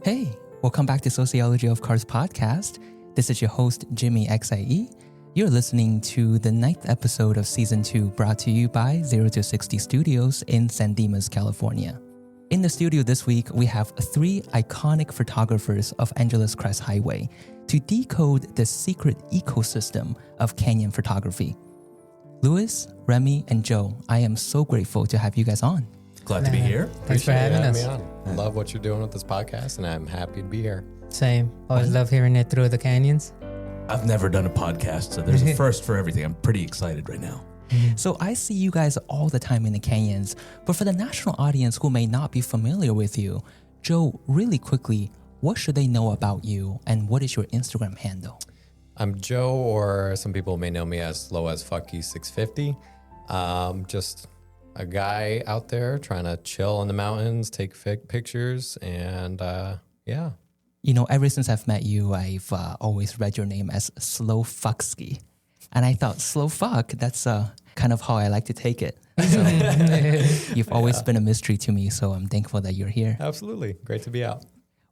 Hey, welcome back to Sociology of Cars podcast. This is your host, Jimmy XIE. You're listening to the 9th episode of Season 2 brought to you by 0 to 60 Studios in San Dimas, California. In the studio this week, we have 3 iconic photographers of Angeles Crest Highway to decode the secret ecosystem of canyon photography. Louis, Rami, and Joe, I am so grateful to have you guys on. Glad to be here. Thanks for having us. Me on. Love what you're doing with this podcast, and I'm happy to be here. Same. Always love hearing it through the canyons. I've never done a podcast, so there's a first for everything. I'm pretty excited right now. So I see you guys all the time in the canyons, but for the national audience who may not be familiar with you, Joe, really quickly, what should they know about you, and what is your Instagram handle? I'm Joe, or some people may know me as Slow as Fucky 650. Just a guy out there trying to chill in the mountains, take pictures, and yeah. You know, ever since I've met you, I've always read your name as Slow Fucksky. And I thought, slow fuck, that's kind of how I like to take it. So you've always been a mystery to me, so I'm thankful that you're here. Absolutely. Great to be out.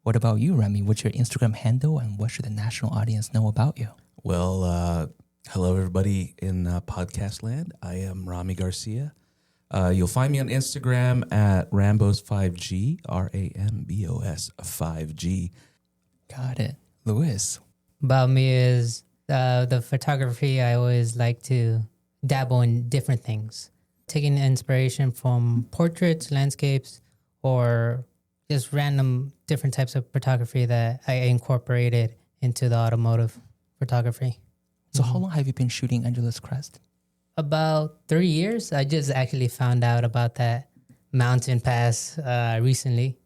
What about you, Rami? What's your Instagram handle, and what should the national audience know about you? Well, hello, everybody in podcast land. I am Rami Garcia. You'll find me on Instagram at Rambos5G, Rambos 5G. Got it. Louis. About me is the photography. I always like to dabble in different things, taking inspiration from portraits, landscapes, or just random different types of photography that I incorporated into the automotive photography. So how long have you been shooting Angeles Crest? About 3 years. I just actually found out about that mountain pass recently.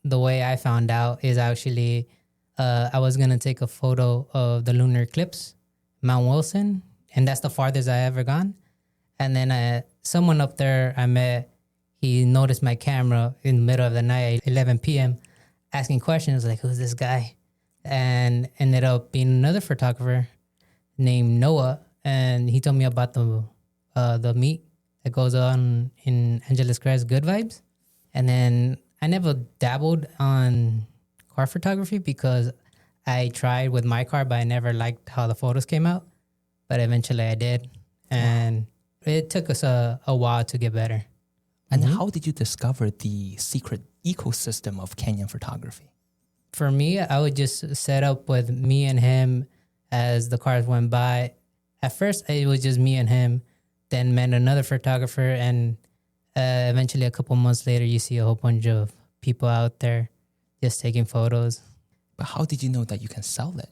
The way I found out is actually I was going to take a photo of the lunar eclipse, Mount Wilson, and that's the farthest I ever gone. And then someone up there I met, he noticed my camera in the middle of the night, 11 p.m., asking questions like, who's this guy? And ended up being another photographer named Noah. And he told me about the meet that goes on in Angeles Crest, Good Vibes. And then I never dabbled on car photography because I tried with my car, but I never liked how the photos came out. But eventually I did. And it took us a while to get better. And how did you discover the secret ecosystem of canyon photography? For me, I would just set up with me and him as the cars went by. At first, it was just me and him, then met another photographer, and eventually a couple months later, you see a whole bunch of people out there just taking photos. But how did you know that you can sell it?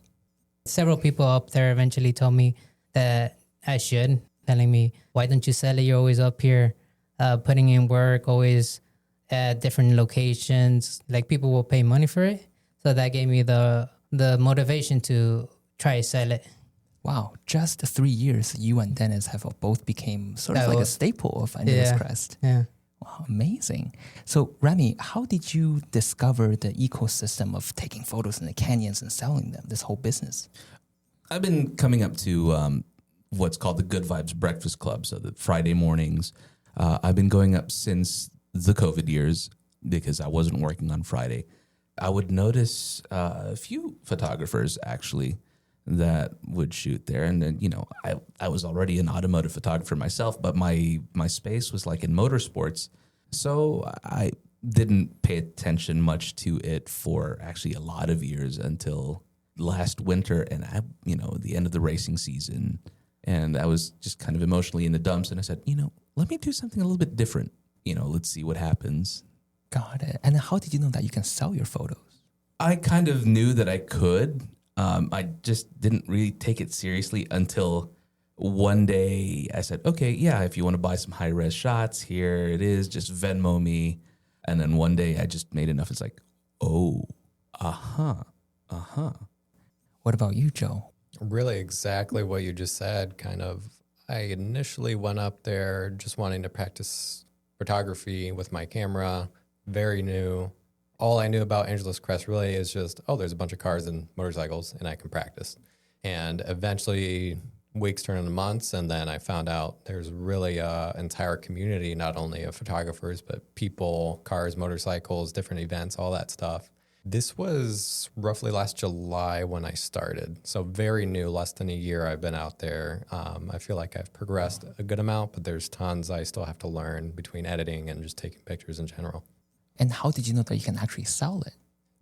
Several people up there eventually told me that I should, telling me, why don't you sell it? You're always up here putting in work, always at different locations. Like, people will pay money for it. So that gave me the motivation to try to sell it. Wow, just 3 years, you and Dennis have both became sort of like a staple of Angeles Crest. Yeah. Wow, amazing. So, Rami, how did you discover the ecosystem of taking photos in the canyons and selling them, this whole business? I've been coming up to what's called the Good Vibes Breakfast Club, so the Friday mornings. I've been going up since the COVID years because I wasn't working on Friday. I would notice a few photographers, actually, that would shoot there. And then, I was already an automotive photographer myself, but my space was like in motorsports. So I didn't pay attention much to it for actually a lot of years until last winter and the end of the racing season. And I was just kind of emotionally in the dumps. And I said, let me do something a little bit different. Let's see what happens. Got it. And how did you know that you can sell your photos? I kind of knew that I could. I just didn't really take it seriously until one day I said, okay, yeah, if you want to buy some high-res shots, here it is, just Venmo me. And then one day I just made enough. It's like, oh, What about you, Joe? Really exactly what you just said. Kind of, I initially went up there just wanting to practice photography with my camera, very new. All I knew about Angeles Crest really is just, there's a bunch of cars and motorcycles, and I can practice. And eventually, weeks turned into months, and then I found out there's really an entire community, not only of photographers, but people, cars, motorcycles, different events, all that stuff. This was roughly last July when I started. So very new, less than a year I've been out there. I feel like I've progressed a good amount, but there's tons I still have to learn between editing and just taking pictures in general. And how did you know that you can actually sell it?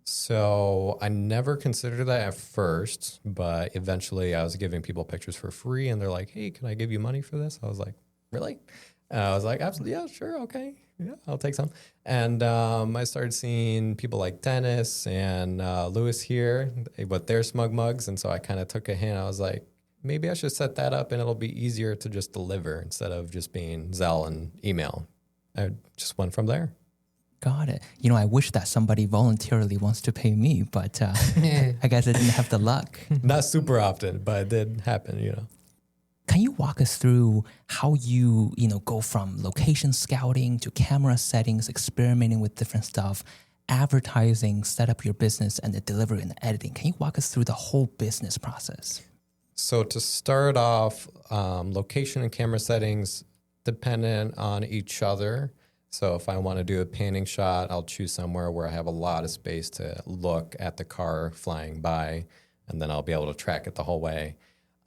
So I never considered that at first, but eventually I was giving people pictures for free and they're like, hey, can I give you money for this? I was like, really? I was like, absolutely, yeah, sure, okay. Yeah, I'll take some. And I started seeing people like Dennis and Lewis here with their smug mugs. And so I kind of took a hint. I was like, maybe I should set that up and it'll be easier to just deliver instead of just being Zelle and email. I just went from there. Got it. I wish that somebody voluntarily wants to pay me, but I guess I didn't have the luck. Not super often, but it did happen. Can you walk us through how you go from location scouting to camera settings, experimenting with different stuff, advertising, set up your business, and the delivery and the editing? Can you walk us through the whole business process? So to start off, location and camera settings dependent on each other. So if I want to do a panning shot, I'll choose somewhere where I have a lot of space to look at the car flying by, and then I'll be able to track it the whole way.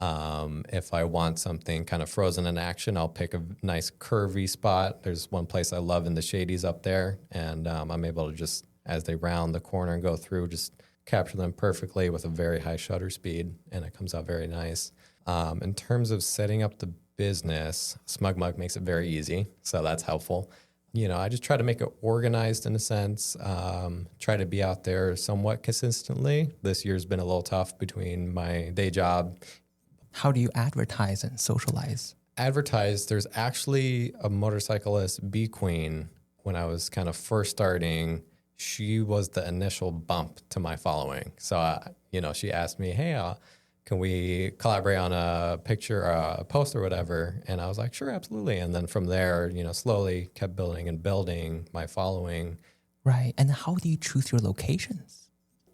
If I want something kind of frozen in action, I'll pick a nice curvy spot. There's one place I love in the shadies up there, and I'm able to just, as they round the corner and go through, just capture them perfectly with a very high shutter speed, and it comes out very nice. In terms of setting up the business, SmugMug makes it very easy, so that's helpful. I just try to make it organized in a sense, try to be out there somewhat consistently. This year's been a little tough between my day job. How do you advertise and socialize? There's actually a motorcyclist, B Queen, when I was kind of first starting, she was the initial bump to my following. So, she asked me, hey, can we collaborate on a picture or a post or whatever? And I was like, sure, absolutely. And then from there, slowly kept building and building my following. Right. And how do you choose your locations?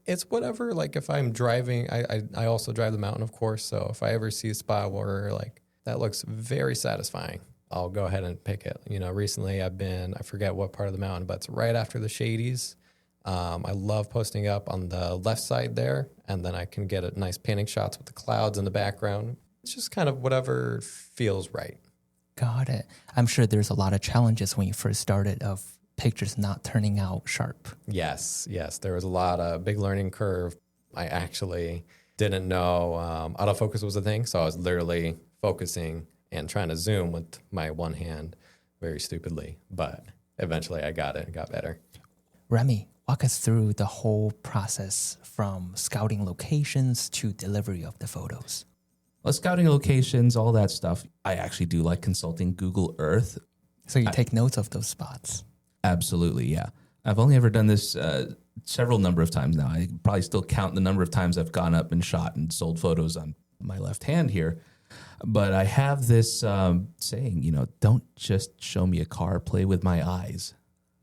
It's whatever. Like if I'm driving, I also drive the mountain, of course. So if I ever see a spot where like that looks very satisfying, I'll go ahead and pick it. Recently I forget what part of the mountain, but it's right after the shadies. I love posting up on the left side there, and then I can get a nice panning shots with the clouds in the background. It's just kind of whatever feels right. Got it. I'm sure there's a lot of challenges when you first started of pictures not turning out sharp. Yes. There was a lot of big learning curve. I actually didn't know autofocus was a thing, so I was literally focusing and trying to zoom with my one hand very stupidly, but eventually I got it and got better. Rami, walk us through the whole process from scouting locations to delivery of the photos. Well, scouting locations, all that stuff. I actually do like consulting Google Earth. So you take notes of those spots? Absolutely, yeah. I've only ever done this several number of times now. I probably still count the number of times I've gone up and shot and sold photos on my left hand here. But I have this saying, don't just show me a car, play with my eyes.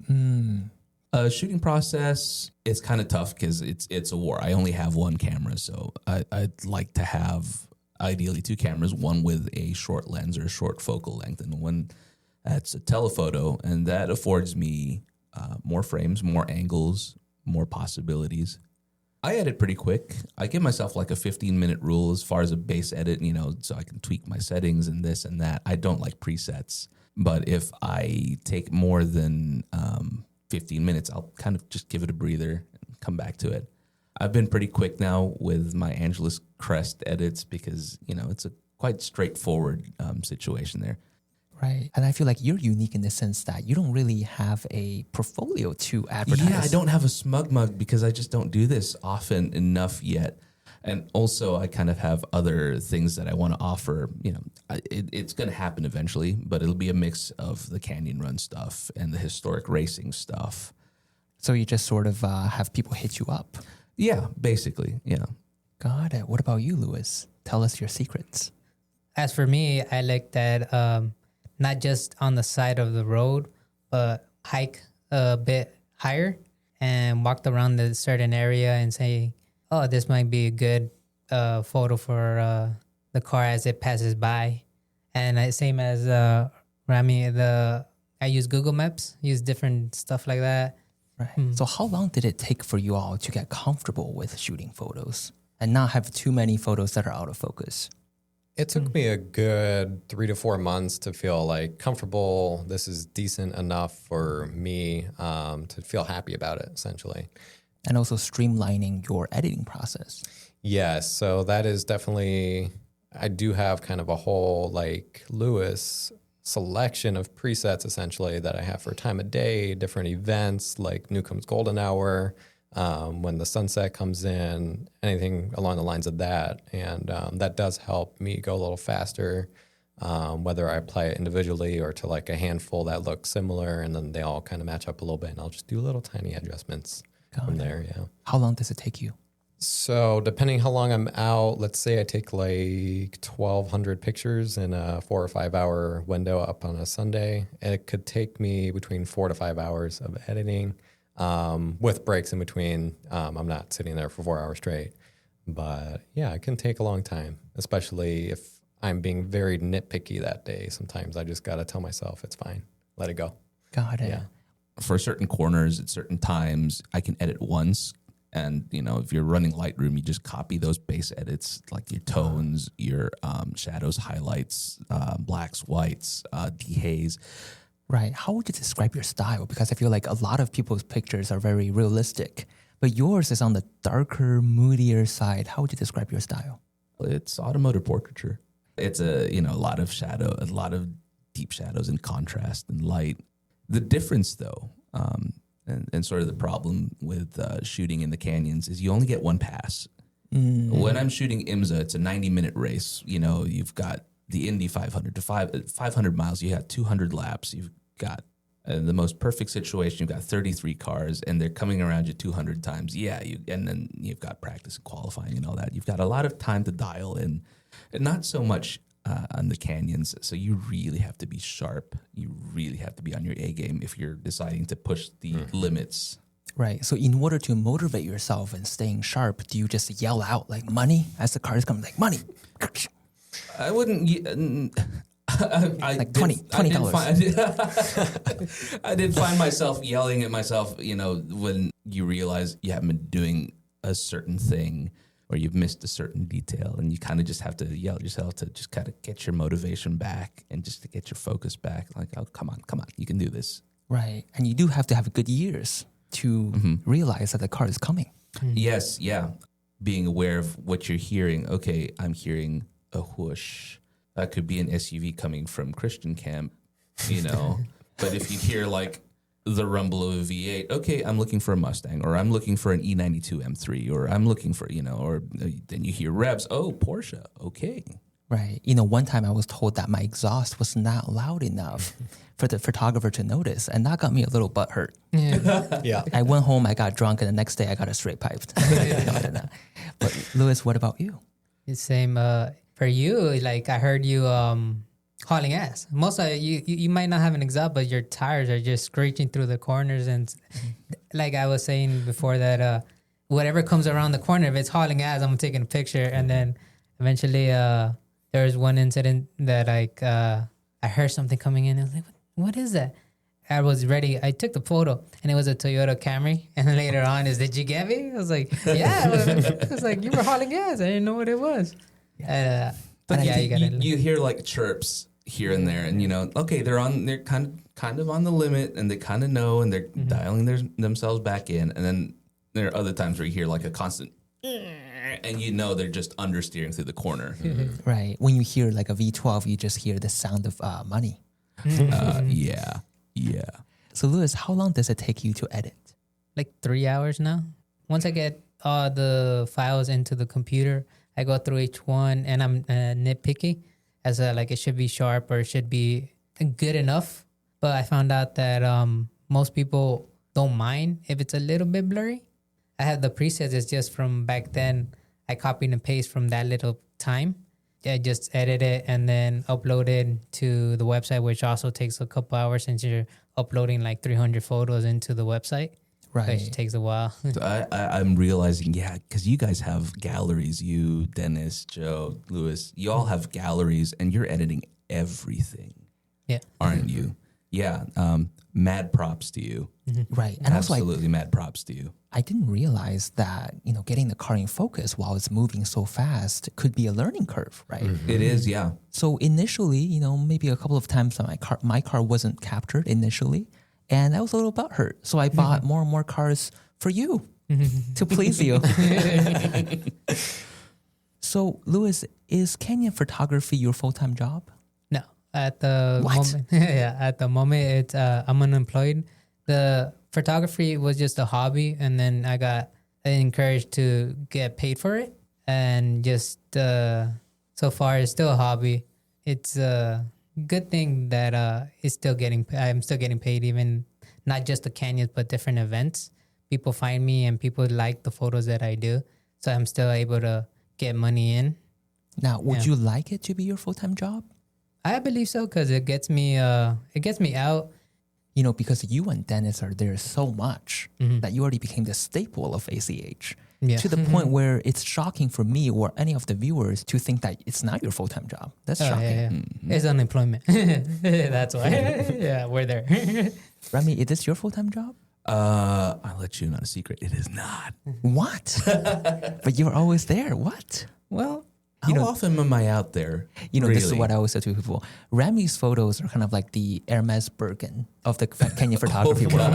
Shooting process, it's kind of tough because it's a war. I only have one camera, so I'd like to have ideally two cameras, one with a short lens or short focal length, and one that's a telephoto, and that affords me more frames, more angles, more possibilities. I edit pretty quick. I give myself like a 15-minute rule as far as a base edit, so I can tweak my settings and this and that. I don't like presets, but if I take more than 15 minutes, I'll kind of just give it a breather and come back to it. I've been pretty quick now with my Angeles Crest edits because, it's a quite straightforward situation there. Right. And I feel like you're unique in the sense that you don't really have a portfolio to advertise. Yeah, I don't have a smug mug because I just don't do this often enough yet. And also I kind of have other things that I want to offer. It's going to happen eventually, but it'll be a mix of the canyon run stuff and the historic racing stuff. So you just sort of have people hit you up. Yeah, basically. Yeah. Got it. What about you, Lewis? Tell us your secrets. As for me, I like that not just on the side of the road, but hike a bit higher and walk around a certain area and say, oh, this might be a good photo for the car as it passes by. And same as Rami, I use Google Maps, use different stuff like that. Right. So how long did it take for you all to get comfortable with shooting photos and not have too many photos that are out of focus? It took me a good 3 to 4 months to feel like comfortable. This is decent enough for me to feel happy about it, essentially. And also streamlining your editing process. Yes, so that is definitely, I do have kind of a whole like Lewis selection of presets essentially that I have for time of day, different events like Newcomb's Golden Hour, when the sunset comes in, anything along the lines of that. And that does help me go a little faster, whether I apply it individually or to like a handful that look similar, and then they all kind of match up a little bit, and I'll just do little tiny adjustments from there. Yeah. How long does it take you? So depending how long I'm out, let's say I take like 1,200 pictures in a 4 or 5 hour window up on a Sunday. It could take me between 4 to 5 hours of editing, with breaks in between. I'm not sitting there for 4 hours straight, but yeah, it can take a long time, especially if I'm being very nitpicky that day. Sometimes I just got to tell myself it's fine. Let it go. Got it. Yeah. For certain corners at certain times, I can edit once. And, you know, if you're running Lightroom, you just copy those base edits, like your tones, your shadows, highlights, blacks, whites, dehaze. Right. How would you describe your style? Because I feel like a lot of people's pictures are very realistic, but yours is on the darker, moodier side. How would you describe your style? It's automotive portraiture. It's a lot of shadow, a lot of deep shadows and contrast and light. The difference, though, and sort of the problem with shooting in the canyons is you only get one pass. When I'm shooting IMSA, it's a 90-minute race. You know, you've got the Indy 500 to 500 miles. You got 200 laps. You've got the most perfect situation. You've got 33 cars, and they're coming around you 200 times. Yeah, and then you've got practice and qualifying and all that. You've got a lot of time to dial in, and not so much on the canyons. So you really have to be sharp. You really have to be on your A game if you're deciding to push the limits. Right. So in order to motivate yourself and staying sharp, do you just yell out like money as the cars come, like money? I wouldn't. Like $20. I did find myself yelling at myself, you know, when you realize you haven't been doing a certain thing or you've missed a certain detail, and you kind of just have to yell at yourself to just kind of get your motivation back and just to get your focus back. Like, oh, come on, you can do this. Right. And you do have to have good ears to realize that the car is coming. Yes, yeah. Being aware of what you're hearing. Okay, I'm hearing a whoosh. That could be an SUV coming from Christian camp, you know. But if you hear like the rumble of a V8, okay, I'm looking for a Mustang, or I'm looking for an E92 M3, or I'm looking for, you know, or then you hear revs, oh, Porsche, okay. Right. You know, one time I was told that my exhaust was not loud enough for the photographer to notice, and that got me a little butthurt. Yeah. I went home, I got drunk, and the next day I got a straight piped. But Louis, what about you? The same. For you, like I heard you hauling ass. Most of you might not have an exhaust, but your tires are just screeching through the corners. And like I was saying before, that whatever comes around the corner, if it's hauling ass, I'm taking a picture. And then eventually there was one incident that like I heard something coming in. I was like, what is that? I was ready. I took the photo, and it was a Toyota Camry. And then later on, did you get me? I was like, yeah. I was like, you were hauling ass. I didn't know what it was. But yeah, you hear like chirps here and there, and you know, okay, they're kind of on the limit, and they kind of know, and they're dialing themselves back in. And then there are other times where you hear like a constant, and you know they're just understeering through the corner. Right. When you hear like a V12, you just hear the sound of money. Yeah. So Louis, how long does it take you to edit? Like 3 hours now. Once I get all the files into the computer, I go through each one, and I'm nitpicky as like it should be sharp or it should be good enough. But I found out that most people don't mind if it's a little bit blurry. I have the presets. It's just from back then. I copied and paste from that little time. I just edit it and then upload it to the website, which also takes a couple hours since you're uploading like 300 photos into the website. Right. It takes a while. So I'm realizing, because you guys have galleries, you, Dennis, Joe, Louis, you all have galleries, and you're editing everything. Yeah. Aren't you? Yeah. mad props to you. Right. And also, Absolutely mad props to you. I didn't realize that, getting the car in focus while it's moving so fast could be a learning curve, right? It is, yeah. So initially, maybe a couple of times my car wasn't captured initially, and I was a little butthurt. So I bought more and more cars for you to please you. So, Louis, is Canyon photography your full-time job? No, at the What? moment, at the moment, it's I'm unemployed. The photography was just a hobby, and then I got encouraged to get paid for it, and just so far it's still a hobby. It's a good thing that I'm still getting paid, even not just the canyons but different events. People find me and people like the photos that I do, so I'm still able to get money in. Now, would you like it to be your full-time job? I believe so, because it gets me out. Because you and Dennis are there so much that you already became the staple of ACH. Yeah. To the point where it's shocking for me or any of the viewers to think that it's not your full-time job. That's shocking. Yeah. It's unemployment. That's why. Yeah, we're there. Rami, is this your full-time job? I'll let you in on a secret. It is not. What? But you're always there. What? Well, How often am I out there? This is what I always say to people. Rami's photos are kind of like the Hermes Birkin of the Kenya photography world.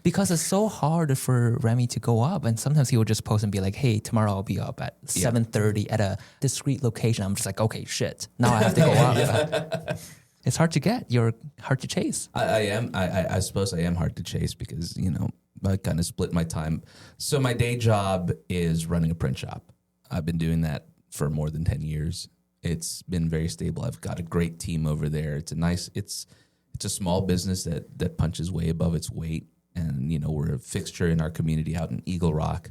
Because it's so hard for Rami to go up. And sometimes he will just post and be like, hey, tomorrow I'll be up at 7:30 at a discreet location. I'm just like, okay, shit. Now I have to go up. It's hard to get. You're hard to chase. I suppose I am hard to chase because, I kind of split my time. So my day job is running a print shop. I've been doing that for more than 10 years. It's been very stable. I've got a great team over there. It's a small business that punches way above its weight. And, we're a fixture in our community out in Eagle Rock.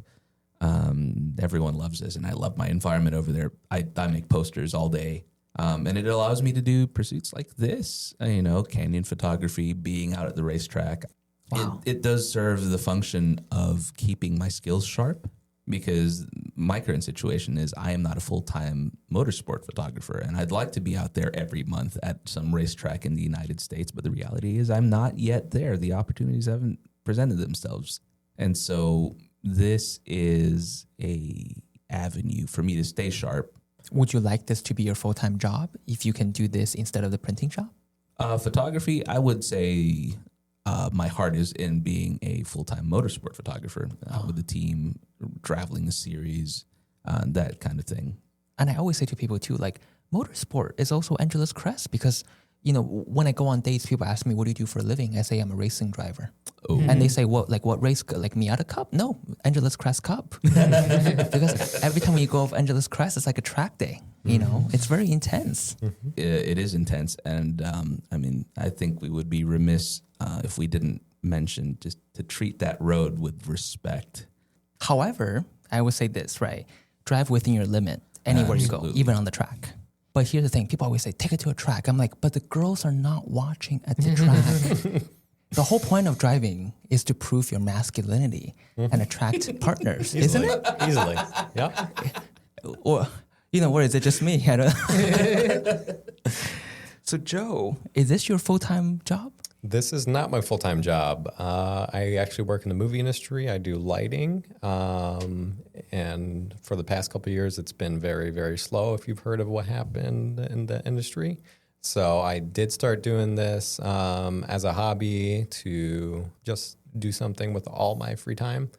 Everyone loves this, and I love my environment over there. I make posters all day. And it allows me to do pursuits like this, canyon photography, being out at the racetrack. Wow. It does serve the function of keeping my skills sharp, because my current situation is I am not a full-time motorsport photographer, and I'd like to be out there every month at some racetrack in the United States, but the reality is I'm not yet there. The opportunities haven't presented themselves. And so this is a avenue for me to stay sharp. Would you like this to be your full-time job if you can do this instead of the printing shop? Photography, I would say my heart is in being a full-time motorsport photographer with the team, traveling the series, that kind of thing. And I always say to people too, like, motorsport is also Angeles Crest because, when I go on dates, people ask me, what do you do for a living? I say, I'm a racing driver. Oh. And they say, what race? Like Miata Cup? No, Angeles Crest Cup. Because every time you go off Angeles Crest, it's like a track day. It's very intense. It is intense. And I think we would be remiss if we didn't mention just to treat that road with respect. However, I would say this, right? Drive within your limit anywhere you go, even on the track. But here's the thing. People always say, take it to a track. I'm like, but the girls are not watching at the track. The whole point of driving is to prove your masculinity and attract partners, isn't it? Easily. Yeah. Or, or is it just me? I don't So, Joe, is this your full-time job? This is not my full-time job. I actually work in the movie industry. I do lighting. And for the past couple of years, it's been very, very slow, if you've heard of what happened in the industry. So I did start doing this as a hobby to just do something with all my free time.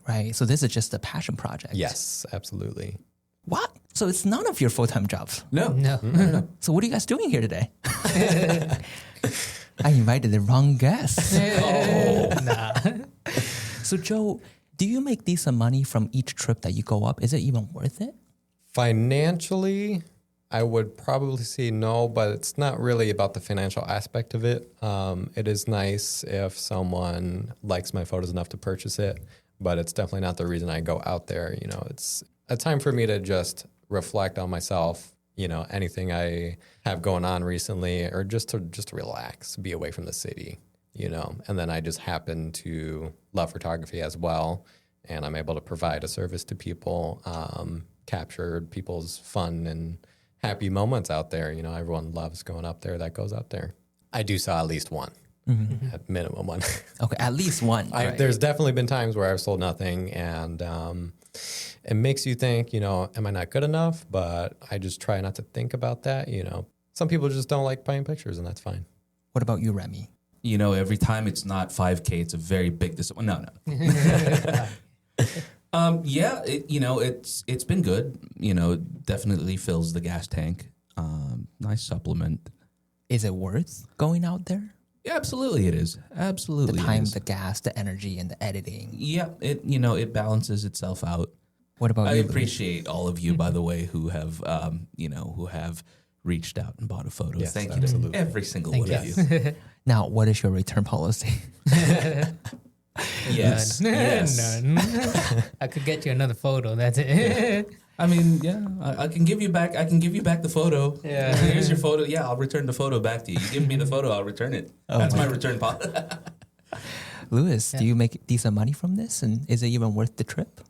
Right. So this is just a passion project. Yes, absolutely. What? So it's none of your full-time jobs? no. So what are you guys doing here today? I invited the wrong guest. Nah. So, Joe, do you make decent money from each trip that you go up? Is it even worth it? Financially, I would probably say no, but it's not really about the financial aspect of it. It is nice if someone likes my photos enough to purchase it, but it's definitely not the reason I go out there. It's a time for me to just reflect on myself, anything I have going on recently, or just to relax, be away from the city, and then I just happen to love photography as well. And I'm able to provide a service to people, capture people's fun and happy moments out there. Everyone loves going up there that goes up there. I do saw at least one. At minimum one. Okay, at least one. Right? There's definitely been times where I've sold nothing, and it makes you think, am I not good enough? But I just try not to think about that. Some people just don't like buying pictures, and that's fine. What about you, Rami? Every time it's not 5K, it's a very big disappointment. No. It's been good. Definitely fills the gas tank. Nice supplement. Is it worth going out there? Yeah, absolutely it is. Absolutely. The time, it is. the gas, the energy, and the editing. Yeah, it balances itself out. What about I you? appreciate all of you, by the way, who have reached out and bought a photo. Yes, Thank absolutely. you to every single one of you. Now, what is your return policy? Yes. None. I could get you another photo. That's it. I mean, yeah, I can give you back. I can give you back the photo. Yeah. Here's your photo. Yeah, I'll return the photo back to you. You give me the photo, I'll return it. That's my return policy. Lewis, do you make decent money from this? And is it even worth the trip?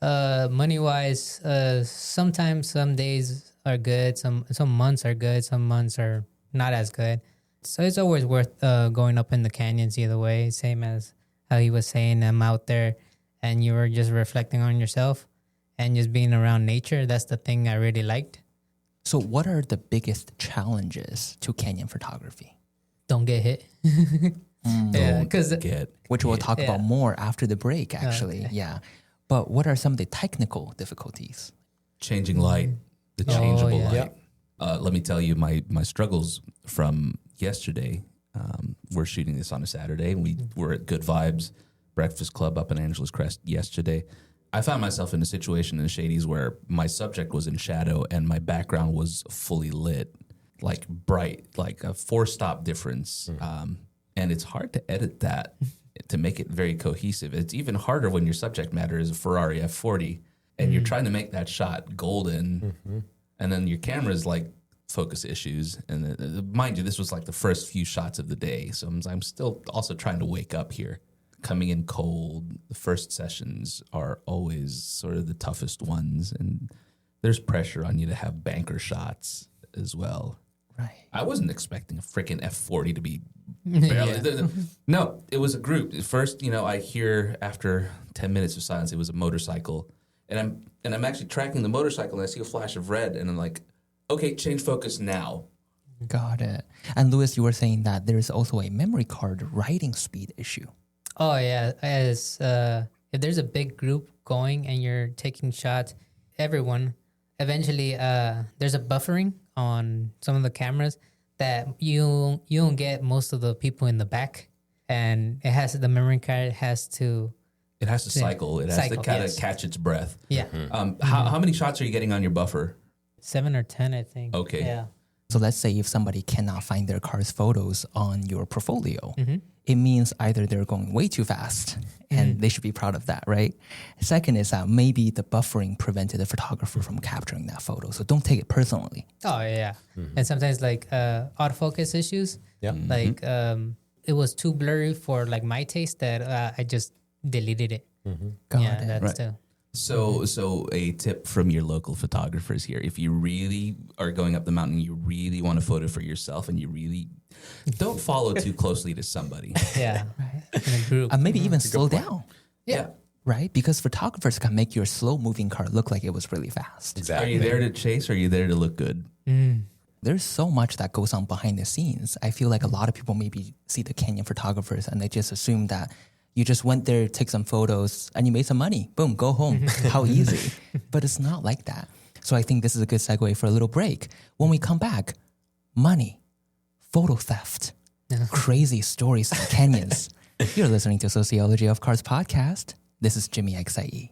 Money wise, sometimes some days are good. Some months are good. Some months are not as good. So it's always worth going up in the canyons either way. Same as how he was saying, I'm out there and you were just reflecting on yourself and just being around nature. That's the thing I really liked. So what are the biggest challenges to canyon photography? Don't get hit. Yeah, because Which we'll talk about Yeah. more after the break, actually. Okay. Yeah. But what are some of the technical difficulties? Changing light, the changeable yeah. light. Let me tell you my struggles from yesterday. We're shooting this on a Saturday. We were at Good Vibes Breakfast Club up in Angeles Crest yesterday. I found myself in a situation in the Shadies where my subject was in shadow and my background was fully lit, like bright, like a 4-stop difference. And it's hard to edit that to make it very cohesive. It's even harder when your subject matter is a Ferrari F40 and you're trying to make that shot golden. And then your camera's like focus issues. And mind you, this was like the first few shots of the day. So I'm still also trying to wake up here. Coming in cold, the first sessions are always sort of the toughest ones. And there's pressure on you to have banker shots as well. Right. I wasn't expecting a freaking F40 to be barely. No, it was a group. At first, I hear after 10 minutes of silence, it was a motorcycle. And I'm actually tracking the motorcycle and I see a flash of red and I'm like, okay, change focus now. Got it. And Lewis, you were saying that there's also a memory card writing speed issue. Oh yeah, as if there's a big group going and you're taking shots, everyone eventually there's a buffering on some of the cameras that you don't get most of the people in the back, and the memory card has to cycle. It has to kind of catch its breath. Yeah, How many shots are you getting on your buffer? 7 or 10, I think. Okay. Yeah. So let's say if somebody cannot find their car's photos on your portfolio, it means either they're going way too fast and they should be proud of that, right? Second is that maybe the buffering prevented the photographer from capturing that photo. So don't take it personally. Oh yeah, and sometimes like autofocus issues. Yeah. Like it was too blurry for like my taste that I just deleted it. Got Yeah, it. that's Right. too. So a tip from your local photographers here: if you really are going up the mountain, you really want a photo for yourself, and you really don't follow too closely to somebody. Yeah, in a group. And maybe even slow down, Yeah. right? Because photographers can make your slow moving car look like it was really fast. Are Exactly. you there to chase, or are you there to look good? There's so much that goes on behind the scenes. I feel like a lot of people maybe see the canyon photographers and they just assume that you just went there, take some photos, and you made some money. Boom, go home. How easy. But it's not like that. So I think this is a good segue for a little break. When we come back, money, photo theft, crazy stories in canyons. You're listening to Sociology of Cars podcast. This is Jimmy XIE.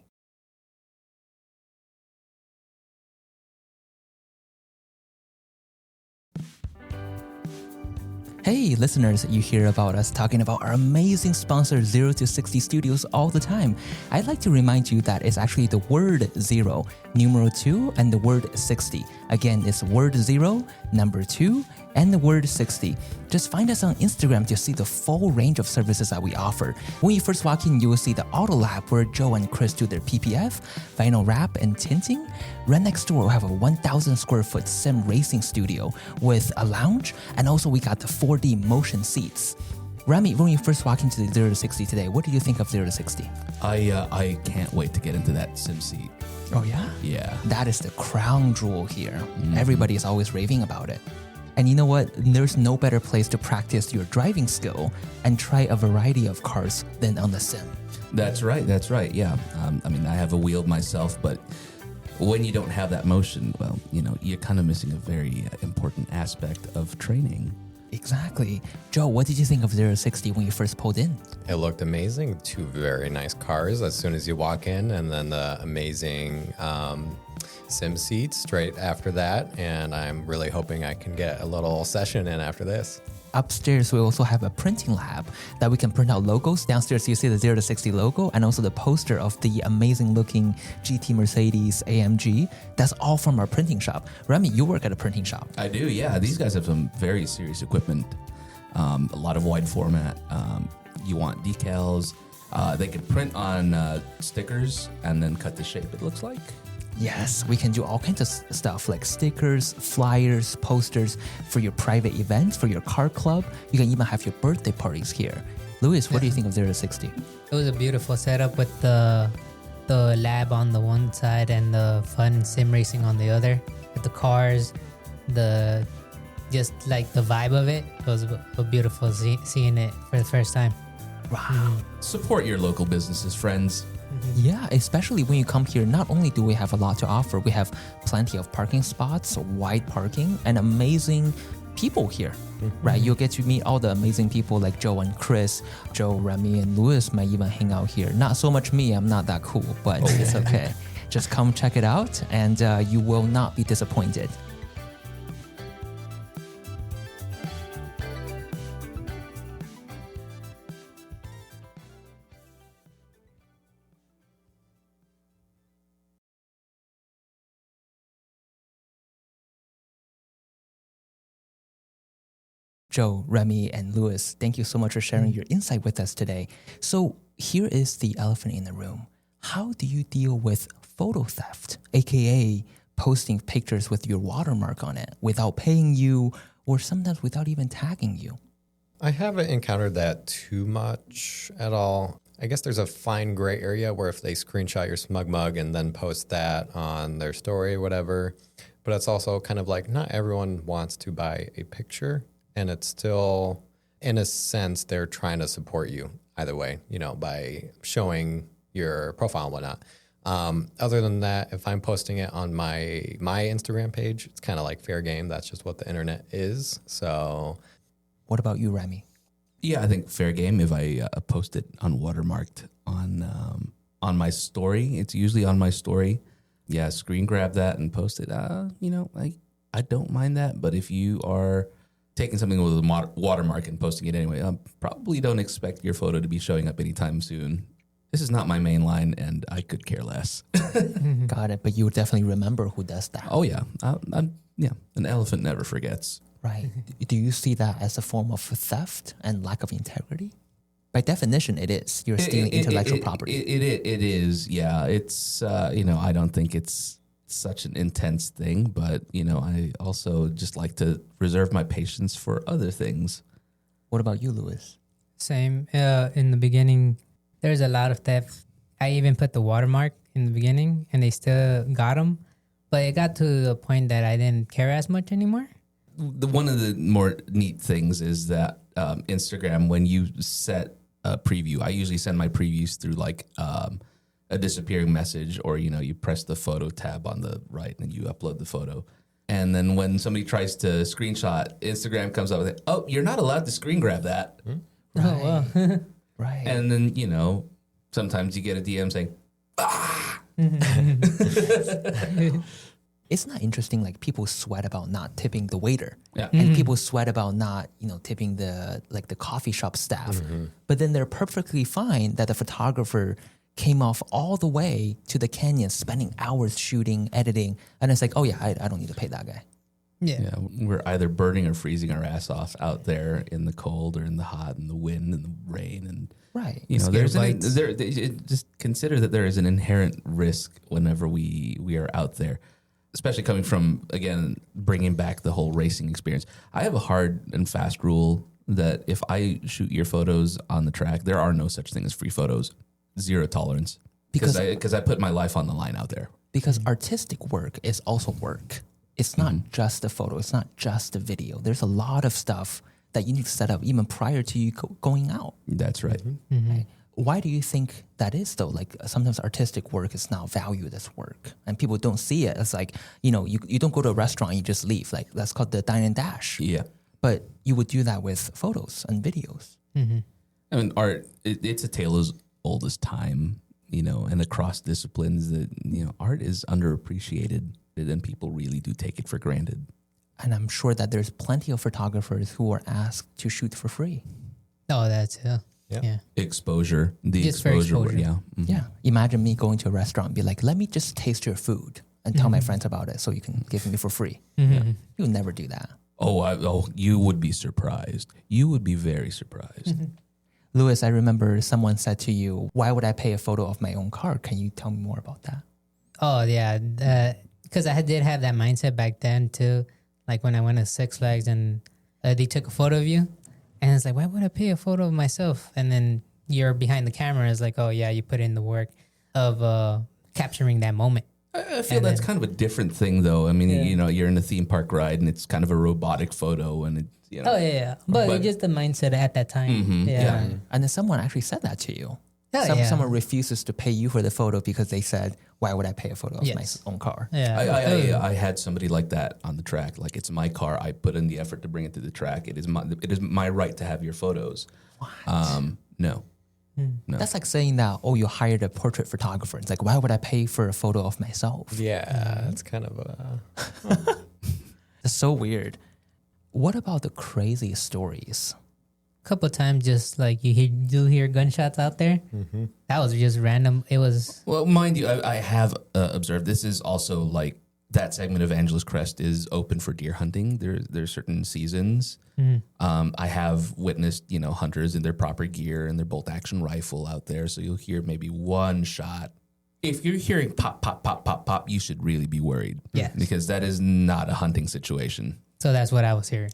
Hey, listeners, you hear about us talking about our amazing sponsor, 0 to 60 Studios, all the time. I'd like to remind you that it's actually the word 0, numeral 2, and the word 60. Again, it's word 0, number 2, and the word 60. Just find us on Instagram to see the full range of services that we offer. When you first walk in, you will see the Auto Lab where Joe and Chris do their PPF, vinyl wrap, and tinting. Right next door, we have a 1,000 square foot sim racing studio with a lounge, and also we got the 4D motion seats. Rami, when you first walk into the 0 to 60 today, what do you think of 0 to 60? I can't wait to get into that sim seat. Oh, yeah? Yeah. That is the crown jewel here. Everybody is always raving about it. And you know what? There's no better place to practice your driving skill and try a variety of cars than on the sim. That's right. Yeah. I mean, I have a wheel myself, but when you don't have that motion, well, you're kind of missing a very important aspect of training. Exactly. Joe, what did you think of 0 to 60 when you first pulled in? It looked amazing. 2 very nice cars as soon as you walk in, and then the amazing sim seats straight after that. And I'm really hoping I can get a little session in after this. Upstairs, we also have a printing lab that we can print out logos. Downstairs, you see the 0 to 60 logo and also the poster of the amazing looking GT Mercedes AMG. That's all from our printing shop. Rami, you work at a printing shop. I do, yeah. These guys have some very serious equipment. A lot of wide format. You want decals. They can print on stickers and then cut the shape, it looks like. Yes, we can do all kinds of stuff like stickers, flyers, posters for your private events, for your car club. You can even have your birthday parties here. Louis, what do you think of 0 to 60? It was a beautiful setup with the lab on the one side and the fun sim racing on the other. With the cars, just like the vibe of it. It was a beautiful seeing it for the first time. Wow. Support your local businesses, friends. Yeah, especially when you come here, not only do we have a lot to offer, we have plenty of parking spots, wide parking, and amazing people here, right? You'll get to meet all the amazing people like Joe and Chris. Joe, Rami, and Louis might even hang out here. Not so much me, I'm not that cool, but it's okay. Just come check it out and you will not be disappointed. Joe, Rami, and Louis, thank you so much for sharing your insight with us today. So here is the elephant in the room. How do you deal with photo theft, aka posting pictures with your watermark on it without paying you or sometimes without even tagging you? I haven't encountered that too much at all. I guess there's a fine gray area where if they screenshot your smug mug and then post that on their story or whatever, but it's also kind of like not everyone wants to buy a picture. And it's still, in a sense, they're trying to support you either way, by showing your profile and whatnot. Other than that, if I'm posting it on my Instagram page, it's kind of like fair game. That's just what the internet is. So, what about you, Rami? Yeah, I think fair game. If I post it unwatermarked on my story, it's usually on my story. Yeah, screen grab that and post it. I don't mind that. But if you are taking something with a watermark and posting it anyway, probably don't expect your photo to be showing up anytime soon. This is not my main line, and I could care less. Got it. But you would definitely remember who does that. Oh, yeah. An elephant never forgets. Right. Do you see that as a form of theft and lack of integrity? By definition, it is. You're stealing intellectual property. It is, yeah. It's, I don't think it's such an intense thing, but, I also just like to reserve my patience for other things. What about you, Louis? Same. In the beginning, there's a lot of theft. I even put the watermark in the beginning, and they still got them. But it got to the point that I didn't care as much anymore. One of the more neat things is that Instagram, when you set a preview, I usually send my previews through like a disappearing message, or you press the photo tab on the right and you upload the photo. And then when somebody tries to screenshot, Instagram comes up with, "Oh, you're not allowed to screen grab that." Right. Oh, well. Right. And then sometimes you get a DM saying, "Ah." It's not interesting. Like people sweat about not tipping the waiter, Yeah. and people sweat about not, tipping the coffee shop staff. But then they're perfectly fine that the photographer came off all the way to the canyon, spending hours shooting, editing, and it's like, oh yeah, I don't need to pay that guy. Yeah. We're either burning or freezing our ass off out there in the cold or in the hot and the wind and the rain, and Right. just consider that there is an inherent risk whenever we are out there, especially coming from, again, bringing back the whole racing experience. I have a hard and fast rule that if I shoot your photos on the track, there are no such thing as free photos. Zero tolerance. Because I put my life on the line out there. Because artistic work is also work. It's not just the photo. It's not just the video. There's a lot of stuff that you need to set up even prior to you going out. That's right. Right? Why do you think that is though? Like sometimes artistic work is now valued as work and people don't see it as like, you don't go to a restaurant and you just leave. Like that's called the dine and dash. Yeah. But you would do that with photos and videos. I mean, art, it's a tale as old as time, and across disciplines that, art is underappreciated and people really do take it for granted. And I'm sure that there's plenty of photographers who are asked to shoot for free. Oh, that's Yeah. Exposure, Just for exposure. yeah. Yeah. Imagine me going to a restaurant and be like, let me just taste your food and tell my friends about it so you can give me for free. You would never do that. Oh, you would be surprised. You would be very surprised. Louis, I remember someone said to you, why would I pay a photo of my own car? Can you tell me more about that? Oh, yeah. Because I did have that mindset back then, too. Like when I went to Six Flags and they took a photo of you. And it's like, why would I pay a photo of myself? And then you're behind the camera. It's like, oh, yeah, you put in the work of capturing that moment. I feel that's kind of a different thing, though. I mean, you're in a theme park ride and it's kind of a robotic photo. And, Oh, yeah. But just the mindset at that time. Yeah. And then someone actually said that to you. Oh, Someone refuses to pay you for the photo because they said, why would I pay a photo of my own car? Yeah. I had somebody like that on the track. Like, it's my car. I put in the effort to bring it to the track. It is my right to have your photos. What? No. That's like saying that, you hired a portrait photographer. It's like, why would I pay for a photo of myself? Yeah, it's kind of It's so weird. What about the craziest stories? Couple times, just like you hear gunshots out there. That was just random. It was. Well, mind you, I have observed this is also like that segment of Angeles Crest is open for deer hunting. There's certain seasons. I have witnessed, hunters in their proper gear and their bolt action rifle out there. So you'll hear maybe one shot. If you're hearing pop, pop, pop, pop, pop, you should really be worried. Yes. Because that is not a hunting situation. So that's what I was hearing.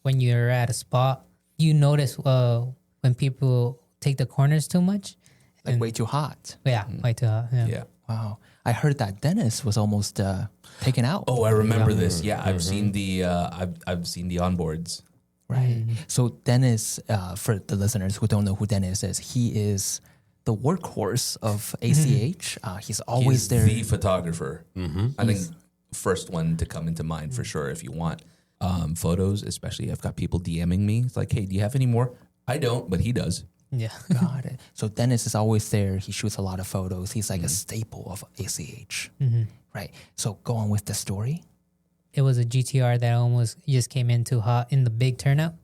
When you're at a spot, you notice when people take the corners too much. Like way too hot. Yeah, way too hot. Yeah. Wow. I heard that Dennis was almost taken out. Oh, I remember this. Yeah, I've seen the I've seen the onboards. Right. So Dennis, for the listeners who don't know who Dennis is, he is the workhorse of ACH. He's always there. The photographer. I think first one to come into mind for sure. If you want photos, especially I've got people DMing me. It's like, hey, do you have any more? I don't, but he does. Yeah. Got it. So Dennis is always there. He shoots a lot of photos. He's like a staple of ACH. Right. So go on with the story. It was a GTR that almost just came in too hot in the big turnout.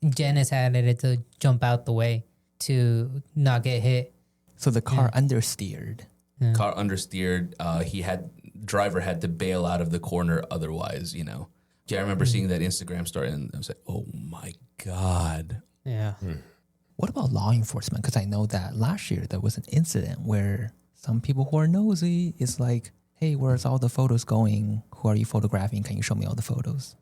Janice had it to jump out the way to not get hit. So the car understeered. Car understeered. Driver had to bail out of the corner otherwise, Yeah, I remember seeing that Instagram story and I was like, oh my God. Yeah. What about law enforcement? Because I know that last year there was an incident where some people who are nosy is like, hey, where's all the photos going? Who are you photographing? Can you show me all the photos?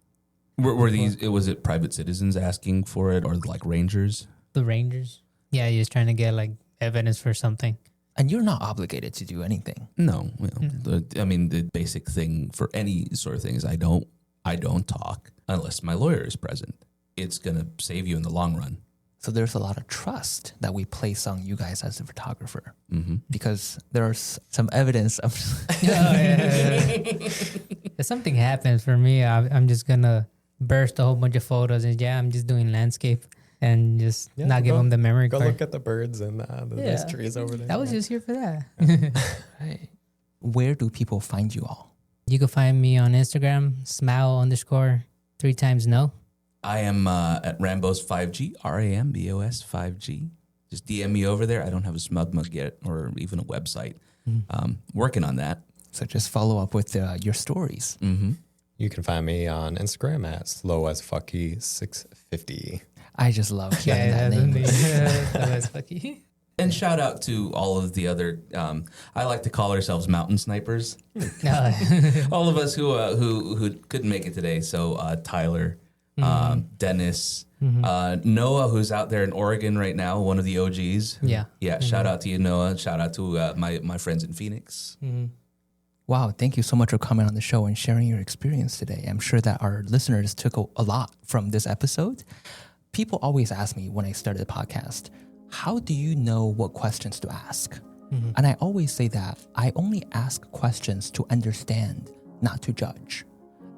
Was it private citizens asking for it or like rangers? The rangers. Yeah, he was trying to get like evidence for something. And you're not obligated to do anything. No. The basic thing for any sort of thing is I don't talk unless my lawyer is present. It's going to save you in the long run. So there's a lot of trust that we place on you guys as a photographer because there's some evidence of... If something happens for me, I'm just going to burst a whole bunch of photos and I'm just doing landscape and just not give them the memory card. Go look at the birds and those trees over there. I was just here for that. Right. Where do people find you all? You can find me on Instagram, smile_3 I am at Rambo's 5G, RAMBOS 5G. Just DM me over there. I don't have a smug mug yet or even a website. Working on that. So just follow up with your stories. You can find me on Instagram at slowasfucky650. I just love hearing that name. And shout out to all of the other, I like to call ourselves mountain snipers. All of us who couldn't make it today. So Tyler, Dennis, Noah, who's out there in Oregon right now, one of the OGs. Yeah. Shout out to you, Noah. Shout out to my friends in Phoenix. Wow, thank you so much for coming on the show and sharing your experience today. I'm sure that our listeners took a lot from this episode. People always ask me when I started the podcast, how do you know what questions to ask? And I always say that I only ask questions to understand, not to judge.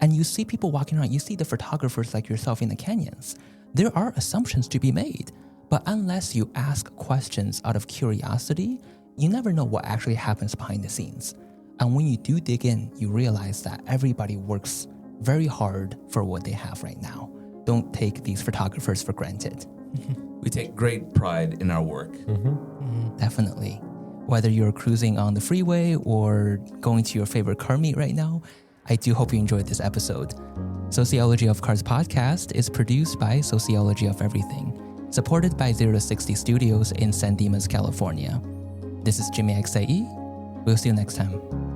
And you see people walking around, you see the photographers like yourself in the canyons. There are assumptions to be made, but unless you ask questions out of curiosity, you never know what actually happens behind the scenes. And when you do dig in, you realize that everybody works very hard for what they have right now. Don't take these photographers for granted. We take great pride in our work. Definitely. Whether you're cruising on the freeway or going to your favorite car meet right now, I do hope you enjoyed this episode. Sociology of Cars podcast is produced by Sociology of Everything, supported by 0 to 60 Studios in San Dimas, California. This is Jimmy XIE. We'll see you next time.